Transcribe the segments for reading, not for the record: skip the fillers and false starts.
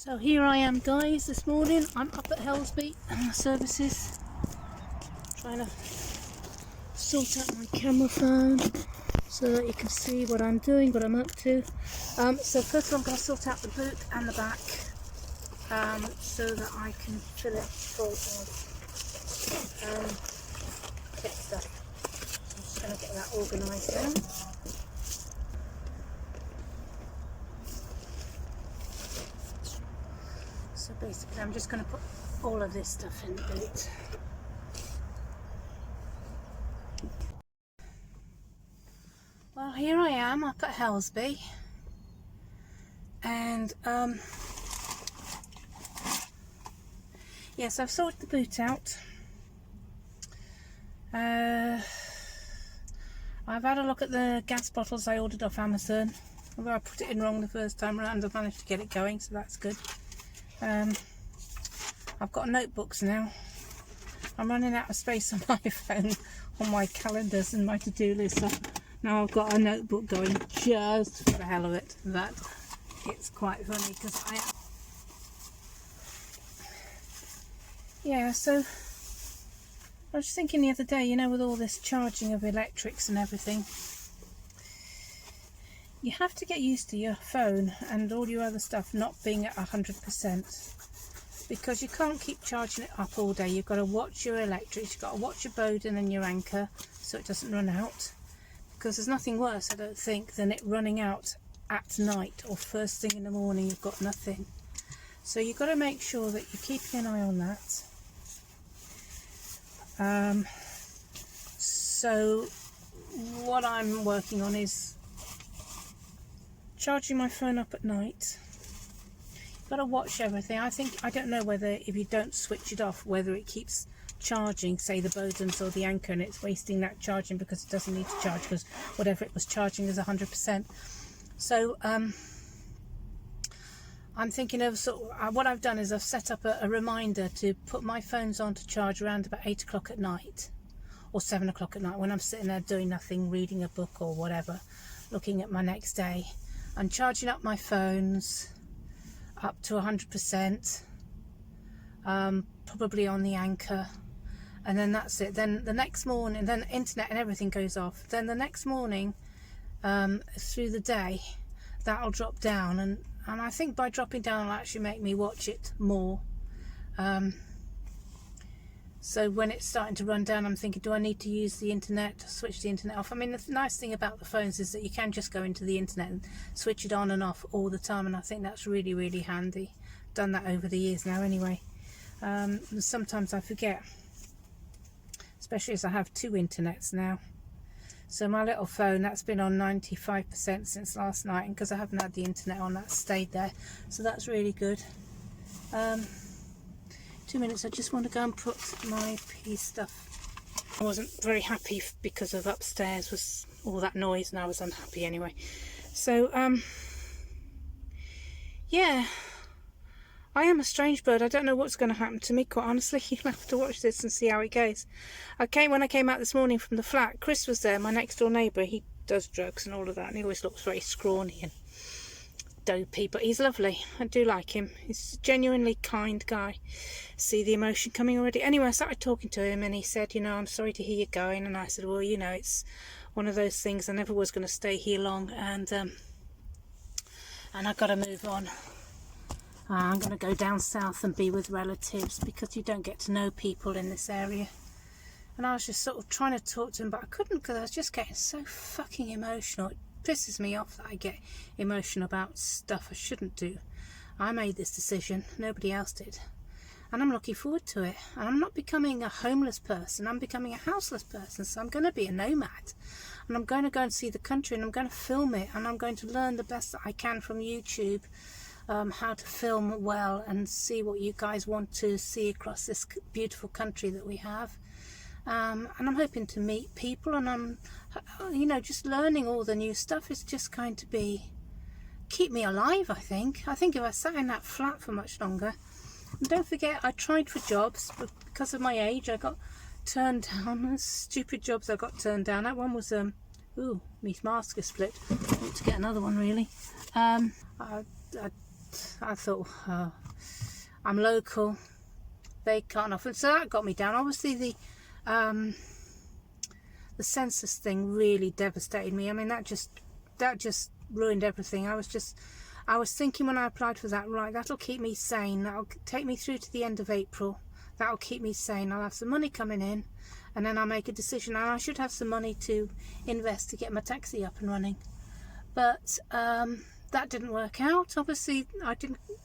So here I am, guys, this morning. I'm up at Helsby services, trying to sort out my camera phone so that you can see what I'm doing, what I'm up to. So first of all, I'm going to sort out the boot and the back so that I can fill it full of kit stuff. So I'm just going to get that organised now. So basically I'm just going to put all of this stuff in the boot. Well, here I am up at Helsby, and yes, I've sorted the boot out. I've had a look at the gas bottles I ordered off Amazon. Although I put it in wrong the first time around, I've managed to get it going, so that's good. I've got notebooks now. I'm running out of space on my phone, on my calendars and my to-do list. So now I've got a notebook going just for the hell of it. That it's quite funny because so I was thinking the other day, you know, with all this charging of electrics and everything, you have to get used to your phone and all your other stuff not being at 100%, because you can't keep charging it up all day. You've got to watch your electrics, you've got to watch your Bowden and your anchor so it doesn't run out, because there's nothing worse, I don't think, than it running out at night or first thing in the morning. You've got nothing. So you've got to make sure that you're keeping an eye on that. So what I'm working on is charging my phone up at night. You've got to watch everything. I don't know whether if you don't switch it off, whether it keeps charging, say the Bowdens or the anchor, and it's wasting that charging because it doesn't need to charge because whatever it was charging is 100%. So I'm thinking of what I've done is I've set up a reminder to put my phones on to charge around about 8 o'clock at night or 7 o'clock at night, when I'm sitting there doing nothing, reading a book or whatever, looking at my next day. I'm charging up my phones up to 100%, probably on the anchor, and then that's it. Then the next morning, then internet and everything goes off. Then the next morning, through the day, that'll drop down, and I think by dropping down it'll actually make me watch it more. So when it's starting to run down, I'm thinking, do I need to use the internet, switch the internet off? I mean, the nice thing about the phones is that you can just go into the internet and switch it on and off all the time, and I think that's really, really handy. Done that over the years now anyway. Sometimes I forget, especially as I have 2 internets now. So my little phone, that's been on 95% since last night, and because I haven't had the internet on, that's stayed there. So that's really good. 2 minutes, I just want to go and put my pea stuff. I wasn't very happy because of upstairs was all that noise, and I was unhappy anyway. So yeah, I am a strange bird. I don't know what's going to happen to me, quite honestly. You'll have to watch this and see how it goes. When I came out this morning from the flat, Chris was there, my next door neighbour. He does drugs and all of that, and he always looks very scrawny and dopey, but he's lovely. I do like him. He's a genuinely kind guy. See the emotion coming already? Anyway, I started talking to him, and he said, you know, I'm sorry to hear you going. And I said, well, you know, it's one of those things. I never was going to stay here long, and I've got to move on. I'm going to go down south and be with relatives, because you don't get to know people in this area. And I was just sort of trying to talk to him, but I couldn't, because I was just getting so fucking emotional. It pisses me off that I get emotional about stuff I shouldn't do. I made this decision, nobody else did, and I'm looking forward to it. And I'm not becoming a homeless person, I'm becoming a houseless person. So I'm going to be a nomad, and I'm going to go and see the country, and I'm going to film it, and I'm going to learn the best that I can from YouTube, how to film well, and see what you guys want to see across this beautiful country that we have. And I'm hoping to meet people, and I'm, you know, just learning all the new stuff is just going to keep me alive, I think. If I sat in that flat for much longer. And don't forget, I tried for jobs, but because of my age I got turned down. Stupid jobs I got turned down. That one was ooh, my mask is split. I want to get another one, really. I I thought, oh, I'm local, they can't offer. So that got me down. Obviously the census thing really devastated me. I mean, that just ruined everything. I was thinking when I applied for that, right, that'll keep me sane, that'll take me through to the end of April, that'll keep me sane, I'll have some money coming in, and then I'll make a decision, and I should have some money to invest to get my taxi up and running. But that didn't work out. Obviously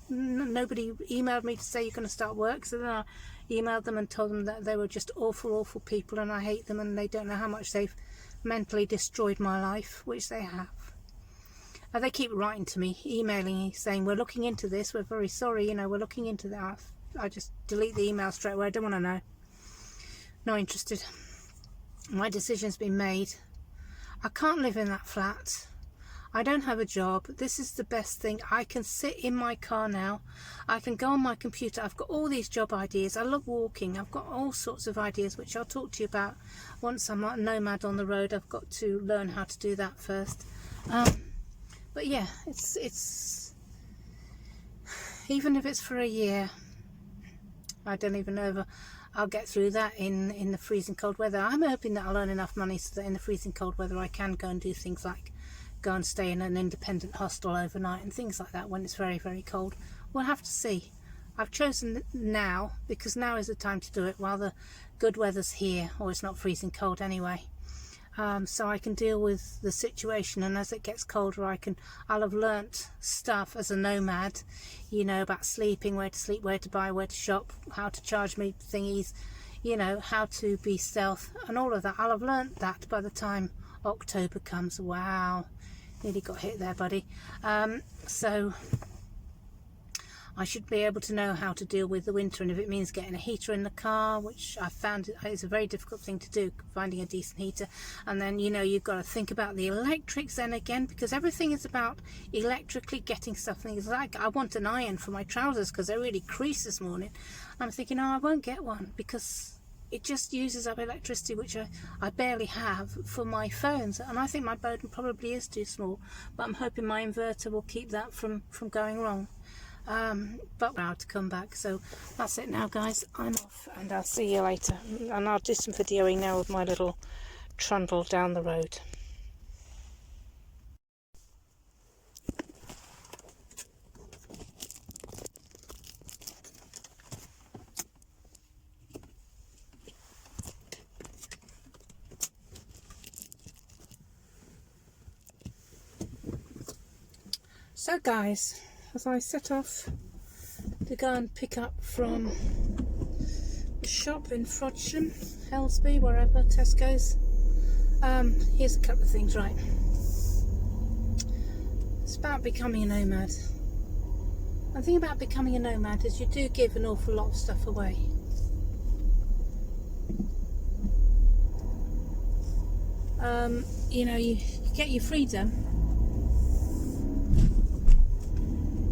nobody emailed me to say you're going to start work, so then I emailed them and told them that they were just awful people, and I hate them, and they don't know how much they've mentally destroyed my life, which they have. They keep writing to me, emailing me, saying we're looking into this, we're very sorry, you know, we're looking into that. I just delete the email straight away. I don't want to know, not interested. My decision's been made. I can't live in that flat. I don't have a job. This is the best thing. I can sit in my car now. I can go on my computer. I've got all these job ideas. I love walking. I've got all sorts of ideas, which I'll talk to you about once I'm a nomad on the road. I've got to learn how to do that first. But yeah, it's even if it's for a year, I don't even know if I'll get through that in the freezing cold weather. I'm hoping that I'll earn enough money so that in the freezing cold weather I can go and do things like go and stay in an independent hostel overnight and things like that when it's very, very cold. We'll have to see. I've chosen now because now is the time to do it while the good weather's here, or it's not freezing cold anyway. So I can deal with the situation, and as it gets colder I'll have learnt stuff as a nomad, you know, about sleeping, where to sleep, where to buy, where to shop, how to charge me thingies, you know, how to be stealth and all of that. I'll have learnt that by the time October comes. Wow, nearly got hit there, buddy. So I should be able to know how to deal with the winter, and if it means getting a heater in the car, which I found is a very difficult thing to do, finding a decent heater. And then, you know, you've got to think about the electrics then again, because everything is about electrically getting stuff. Things like I want an iron for my trousers because they're really creased this morning. I'm thinking, oh, I won't get one because it just uses up electricity, which I barely have for my phones, and I think my burden probably is too small, but I'm hoping my inverter will keep that from going wrong. But we're out to come back. So that's it now, guys. I'm off, and I'll see you later, and I'll do some videoing now with my little trundle down the road. So guys, as I set off to go and pick up from the shop in Frodsham, Helsby, wherever, Tesco's, here's a couple of things, right? It's about becoming a nomad. The thing about becoming a nomad is you do give an awful lot of stuff away. You know, you get your freedom.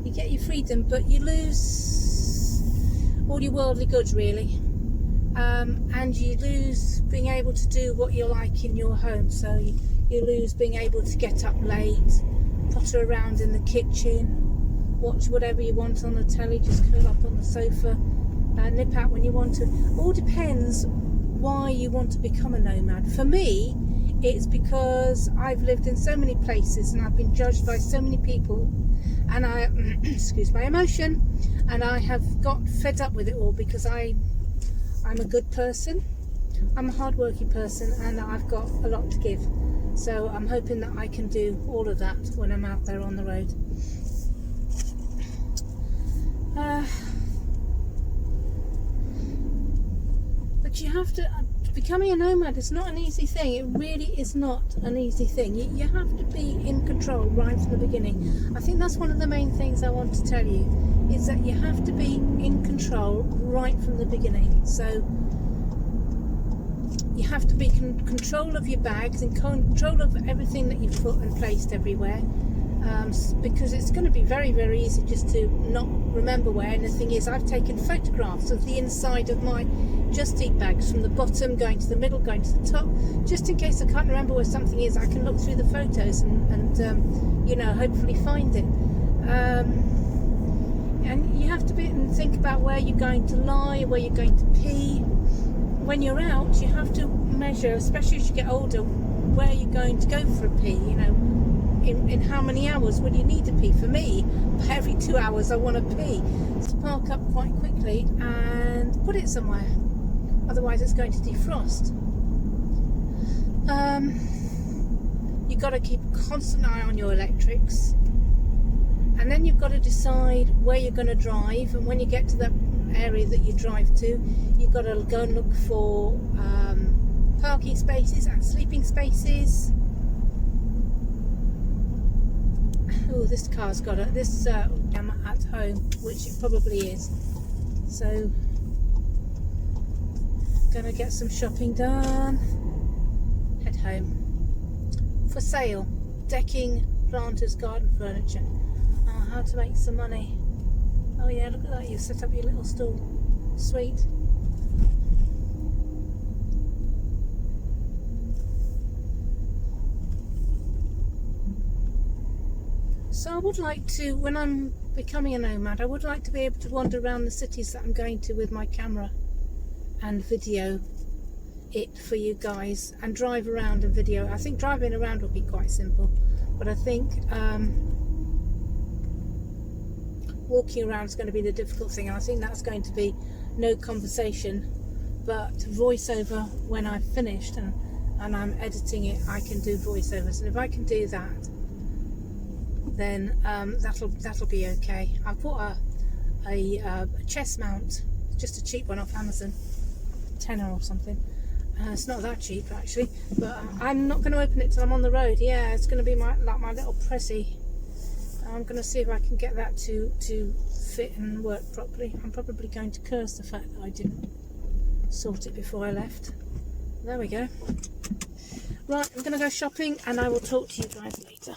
You get your freedom, but you lose all your worldly goods, really, and you lose being able to do what you like in your home. So you lose being able to get up late, potter around in the kitchen, watch whatever you want on the telly, just curl up on the sofa, nip out when you want to. All depends why you want to become a nomad. For me, it's because I've lived in so many places and I've been judged by so many people, and I excuse my emotion, and I have got fed up with it all because I'm a good person, I'm a hard-working person, and I've got a lot to give. So I'm hoping that I can do all of that when I'm out there on the road. But you have to, becoming a nomad is not an easy thing. It really is not an easy thing. You have to be in control right from the beginning. I think that's one of the main things I want to tell you, is that you have to be in control right from the beginning. So you have to be in control of your bags and control of everything that you've put and placed everywhere, because it's going to be very, very easy just to not remember where anything is. I've taken photographs of the inside of my Just Eat bags, from the bottom going to the middle, going to the top, just in case I can't remember where something is. I can look through the photos and you know, hopefully find it. And you have to think about where you're going to lie, where you're going to pee. When you're out, you have to measure, especially as you get older, where you're going to go for a pee. You know, in how many hours will you need to pee? For me, every 2 hours I want to pee. So park up quite quickly and put it somewhere. Otherwise, it's going to defrost. You've got to keep a constant eye on your electrics. And then you've got to decide where you're going to drive, and when you get to that area that you drive to, you've got to go and look for parking spaces and sleeping spaces. Oh, this car's got this at home, which it probably is. So, gonna get some shopping done. Head home. For sale, decking, planters, garden furniture. How to make some money. Oh yeah, look at that, you've set up your little stall. Sweet. So I would like to, when I'm becoming a nomad, I would like to be able to wander around the cities that I'm going to with my camera and video it for you guys, and drive around and video. I think driving around will be quite simple, but I think walking around is going to be the difficult thing, and I think that's going to be no conversation but voiceover. When I've finished and I'm editing it, I can do voiceovers, and if I can do that, then that'll be okay. I bought a chest mount, just a cheap one off Amazon, £10 or something. It's not that cheap actually, but I'm not going to open it till I'm on the road. Yeah, it's going to be like my little Prezi. I'm going to see if I can get that to fit and work properly. I'm probably going to curse the fact that I didn't sort it before I left. There we go. Right, I'm going to go shopping, and I will talk to you guys later.